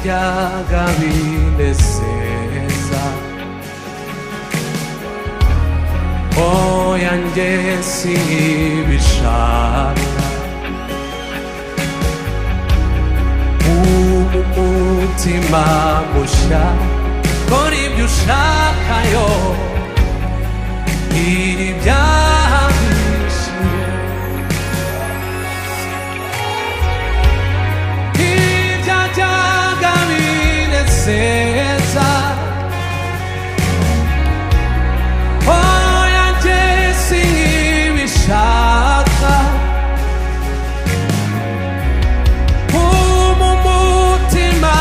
ibyaga binezeza oya njye sibishaka umutima mushya kora ibyo ushakayo ibyaha bishiye ibyajyaga binezeza oya njye sibishaka umutima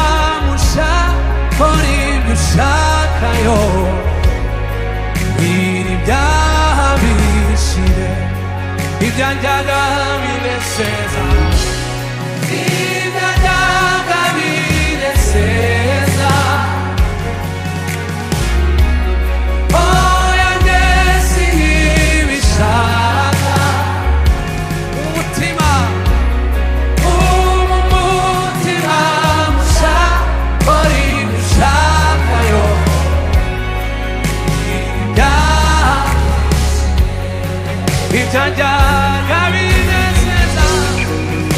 musha kora ibyo ushakayo ibyaha bishire ibyajyaga binezeza ibyajyaga binezeza oya njye sibishaka umutima musha kora ibyo ushakayo ibyajyaga binezeza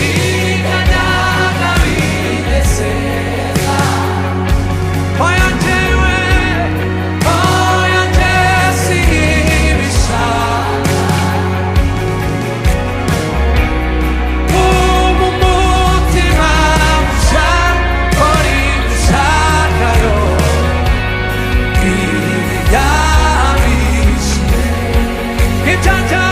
ibyajyaga binezeza oya njyewe oya njye sibishaka umutima musha kora ibyo ushakayo ibyaha bishire ibyajyaga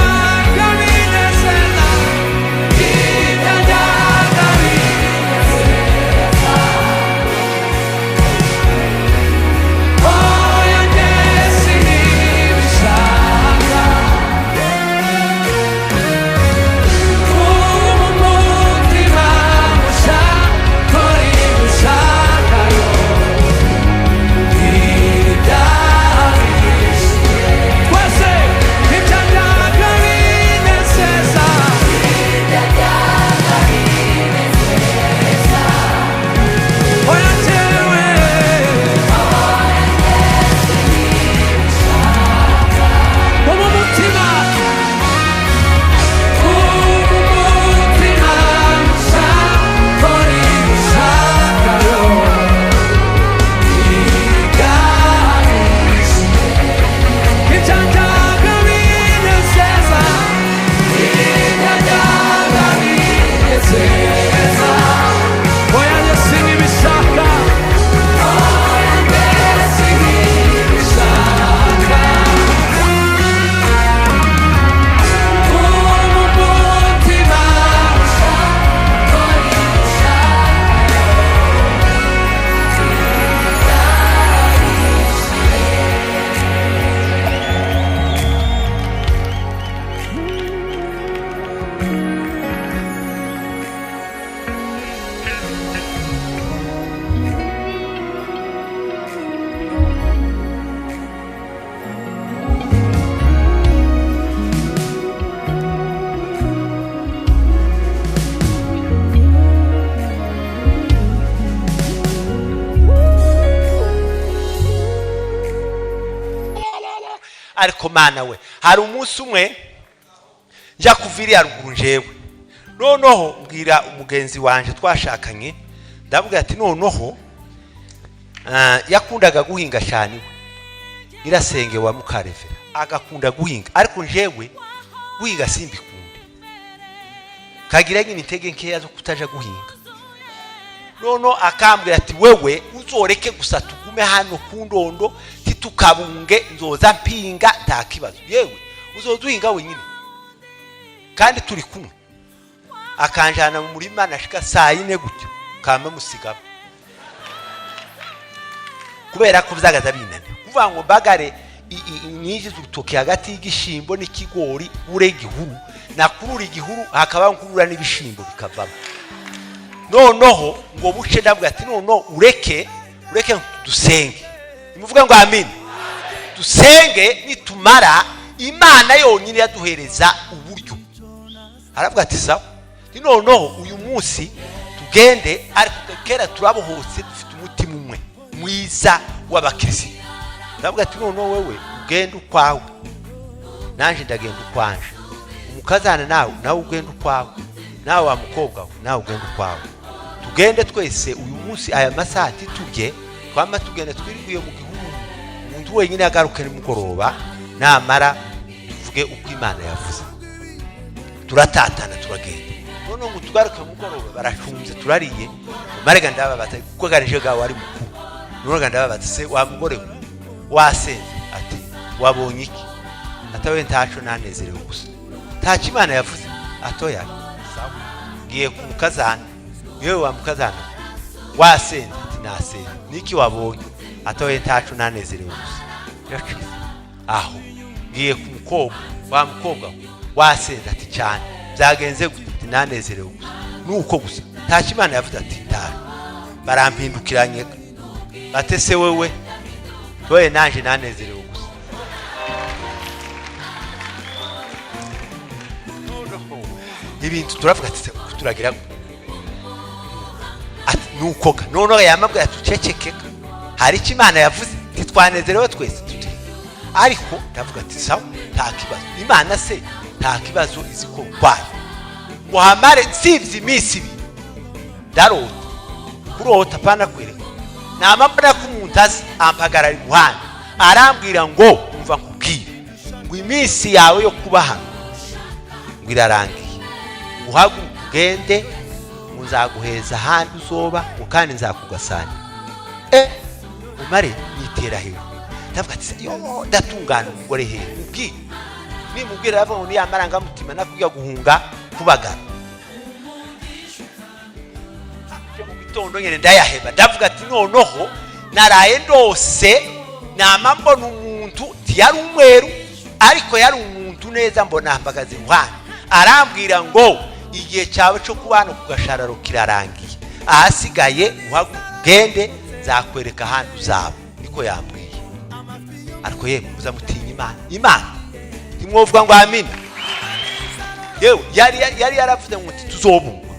ariko mana we hari umunsi umwe njya kuvira haruguru njewe noneho mbwira umugenzi wanje twashakanye ndavuga ati noneho yakundaga guhinga cyane we irasenge wa Mukarevera agakunda guhinga ariko njewe guhinga simbikunde kagira nyine intege nkeya zo kutaja guhinga nono akambwira ati wewe uzoreke gusa tugume hano ku ndondo titukabunge nzoza mpinga nta kibazo yewe uzoduhinga wenyine kandi turi kumwe akanjana mu murima nashika saa 4 gutyo kama musigaba kubera ko byagaza binane kuvuga ngo bagare inyinji zutoke hagati y'igishimbo n'ikigori ure igihuru nakurura igihuru hakaba nkurura n'ibishimbo bikavamo noneho ngo buce ndabwa ati noneho ureke dusenge imuvuga ngo amen dusenge nitumara Imana yonyine yaduhereza uburyo aravuga ati sawa noneho uyu munsi tugende ariko kera turabohose dufite umutima umwe mwiza w'abakirisitu. Ndavuga ati none wewe ugenda ukwawe nanje ndagenda ukwanje, umukazana nawe ugenda ukwawe, nawe wa mukobwa nawe ugenda ukwawe, tugende twese uyu munsi aya masaha turye twama tugenda twiriguye mu gihugu, umuntu wenyine agaruke nimugoroba namara tuvuge uko Imana yavuze. Turatatana turagenda, none ngo tugaruke mugoroba barashunze turariye, marega ndababata kuko garije gawe ari mukuru, none ndababata se wa mugore wasenze ati wabonye iki? Atawe ntaco nanezerewe gusa, taco Imana yavuze atoya. Sawa, ngiye ku mukazana, yewe wa mukazana wasenze ati nasenze, niki wabonye? Atawe ntaco nanezerewe gusa. Yacize aho ngiye ku mukobwa, wa mukobwa wasenze ati cyane, byagenze gute? Nanezerewe gusa. Nuko gusa, taco Imana yavuze ati ndari. Barampindukiranye batese wewe toye nanje nanezerewe gusa. Ibintu turavuga ati turagira ati nukoga none yamabwa yatucecekeka, hari iki Imana yavuze titwanezerewe twese tuti. Ariko ndavuga ati sawa nta kibazo, Imana se nta kibazo iziko kwayo muhamare sivye imisi ibi darota kurota pana kwereka namabona ko umuntu azi ampagarara imuhanda arambwira ngo umva nkubwire ngo imisi yawe yo kuba hano ngo irarangiye, uhaguruka ugende muzaguheza handi uzoba kandi nzakugasana umare nitera hejuru. Ndavuga ati yo ndatungana umugore he ubwi nimubwira yava ngo niyamaranga mutima nakujya guhunga kubagara mu bitondo nyene ndayaheba. Ndavuga ati noneho naraye ndose namambona umuntu yari umweru ariko yari umuntu neza, mbona mbagaze iruhande arambwira ngo igihe cyawe cyo kubana kugashararo kirarangiye, ahasigaye uhagende nzakwereka handi uzaba. Niko yambwiye. Ariko yemwe muzamutinya Imana timwovuga ngo amina. Yewe yari yaravuze ngo tuzobungwa,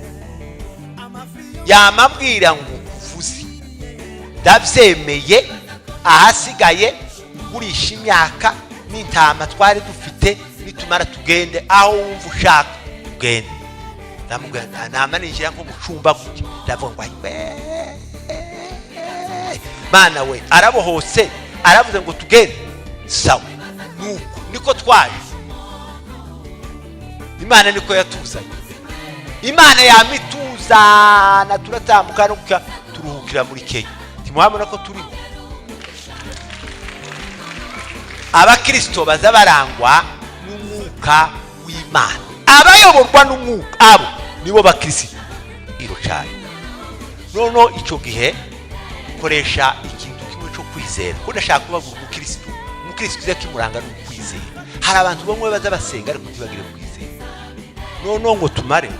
yamabwira ngo kuvuze ndabyemeye, ahasigaye gurisha imyaka n'intama twari dufite nitumara tugende aho wumva ushaka tugende. Ndamubwira namanijira nko mucumba gutya, ndavuga ngo Mana we arabohose aravuze ngo tugende. Sawa nuko niko twaje, Imana niko yatuzanye. Imana yamituzana turatambuka no turuhukira muri Kenya. Timuhabona ko turi abakristo baza barangwa n'umwuka w'Imana, abayoborwa n'umwuka abo nibo bakristo iro cyane. Nono ico gihe koresha ikintu kimwe cyo kwizera, ko ndashaka kubavuga umukristo kiza kimuranga no kwizera. Hari abantu bamwe baza basenga ariko ntibagire kwizera. Nono ngo tumare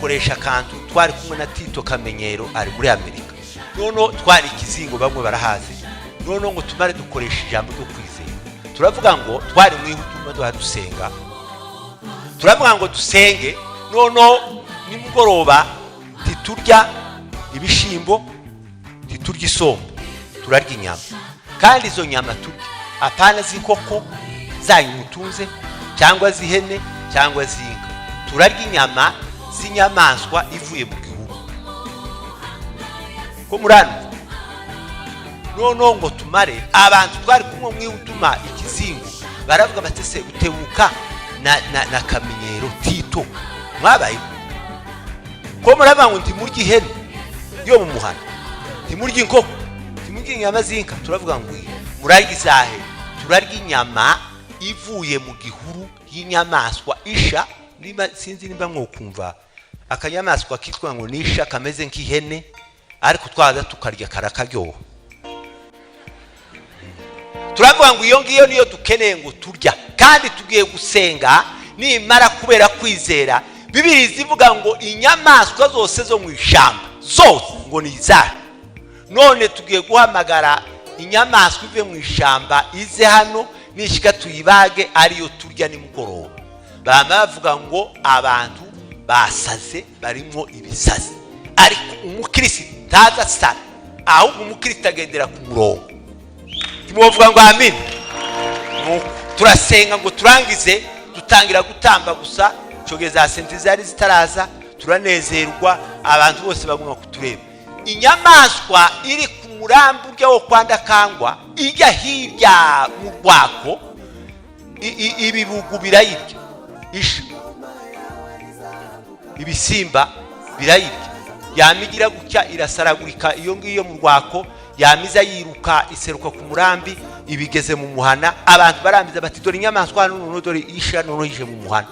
koresha kantu twari kumwe na Tito Kamenyero ari muri Amerika. Nono twari ikizingo bamwe barahazi. Nono ngo tumare dukoresha ijambo ryo kwizera. Turavuga ngo twari mu ihutuma dusenga, turavuga ngo dusenge. Nono nimugoroba titurya ibishimbo, titurya isombe, turarya inyama. Kandi izo nyama turya apana z'inkoko zanyu mutunze cyangwa zihene cyangwa zinka, turarya inyama z'inyamaswa ivuye mu gihugu ko murano. Nono ngo tumare abantu twari kumwe mwihutuma ikizingo baravuga batese utebuka na Kamenyero Tito mwabaye ko muraba ngo ndimurya ihene yo mu muhana, ndimurya inkoko, ndimurya inyama zinka. Turavuga ngo murarya izahe? Turarya inyama ivuye mu gihuru y'inyamaswa isha. Niba sinzi nimba mwokumva akanyamaswa kitwa ngo nisha kameze nk'ihene, ariko twaza tukarya karakaryoha. Turavuga ngo iyo ngiyo niyo dukeneye ngo turya, kandi tugiye gusenga nimara kubera kwizera. Bibiri zivuga ngo inyamaswa zose zo mu ishamba zose ngo ni izacu. None tugiye guhamagara inyamaswa ive mu ishamba ize hano nishika tuyibage ariyo turya nimugoroba. Bama bavuga ngo abantu basaze barimo ibisazi, ariko umukristo ntaza sana, ahubwo umukristo agendera ku murongo. Tumuvuga ngo amen. Turasenga ngo turangize, dutangira gutamba gusa, cogeza sente zari zitaraza, turanezerwa, abantu bose baguma kutureba. Inyamaswa iri ku murambi urya wo kwanda kangwa ijya hirya mu rwako, ibibugu birayirya, isha ibisimba birayirya, yamigira gutya irasaragurika iyo ngiyo mu rwako, yamiza yiruka iseruka ku murambi, ibigeze mu muhana. Abantu barambiza bati dore inyamaswa none, dore isha none ije mu muhana.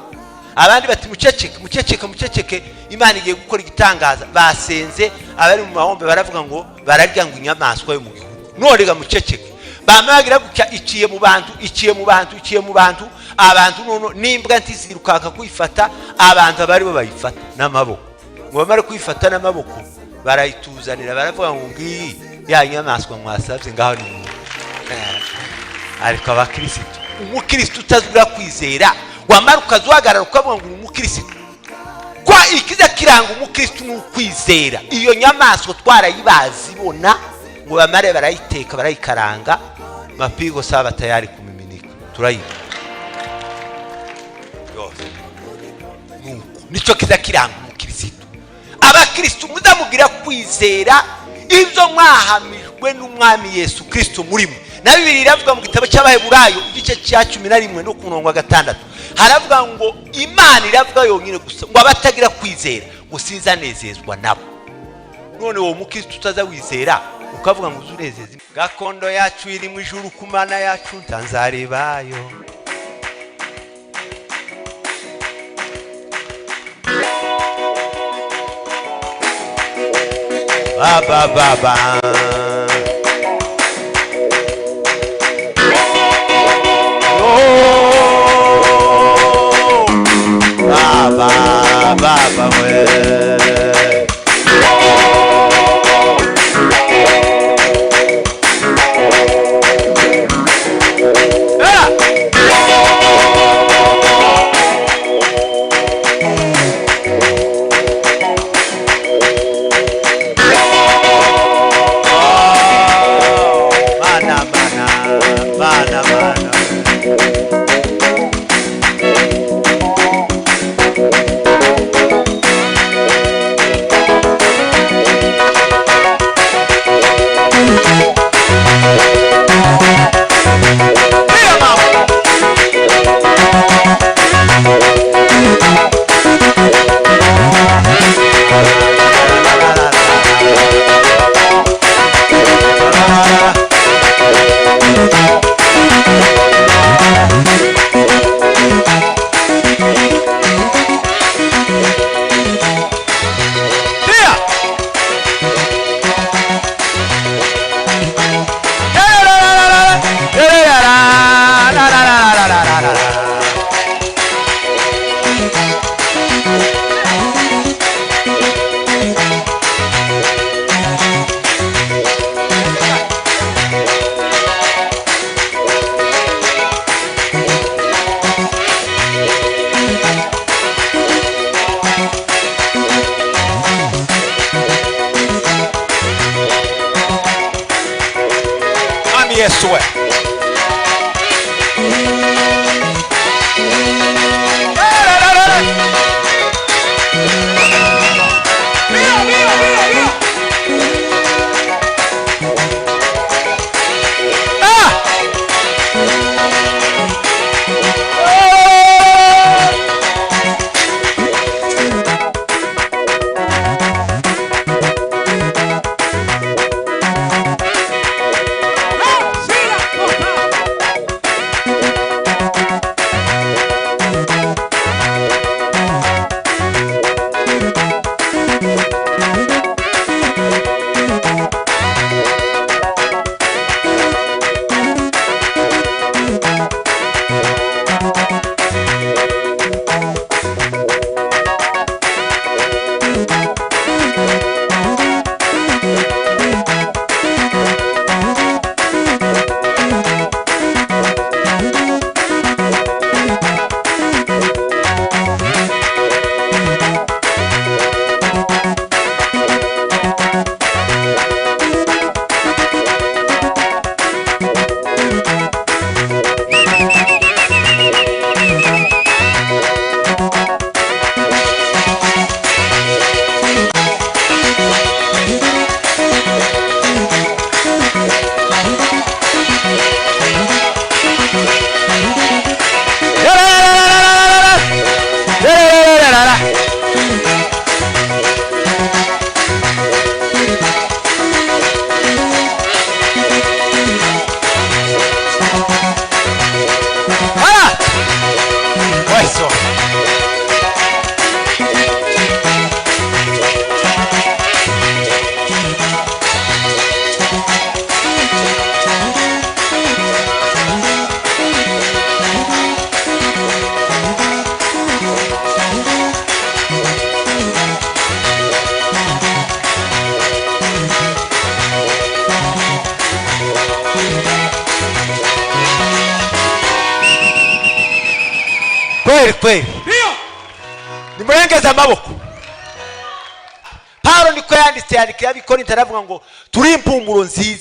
Abandi bati muceceke, Imana igiye gukora igitangaza. Basenze, abari mu mahombe baravuga ngo bararya ngo inyamaswa yo mu gihugu, none ga muceceke. Bamagira gutya iciye mu bantu, abantu none nimbwa ntizirukaka kwifata, abantu abari bo bayifata n'amaboko. Ngo bamare kwifata n'amaboko barayituzanira, baravuga ngo ngiyi ya nyamaswa mwasabye ngaho ni. Ariko abakristo, umukristo utazura kwizera wamara ukazuhagarara ukavuga ngo umukristo, kwa ikiza kiranga umukristo n'ukwizera. Iyo nyamaswa twarayibazibona ngo bamare barayiteka barayikaranga, mapigo saba tayari kumiminika, turayiba nico kiza kiranga umukristo. Abakristo mudamugira kwizera ibyo mwahamijwe n'umwami Yesu Kristo murimo. Na Bibiliya iravuga mu gitabo cy'Abaheburayo igice cya 11 no ku murongo wa 6, haravuga ngo Imana iravuga yonyine gusa ngo abatagira kwizera ngo sinzanezezwa nabo. None uwo mukristo utaza wizera ukavuga ngo uzunezeze, gakondo yacu iri mu ijuru kumana yacu ntanzarebayo. Baba Baba we Yesu we. kweli kweli, nimurengeza amaboko. Paulo niko yanditse yandikira abikorinto aravuga ngo turi impumuro nziza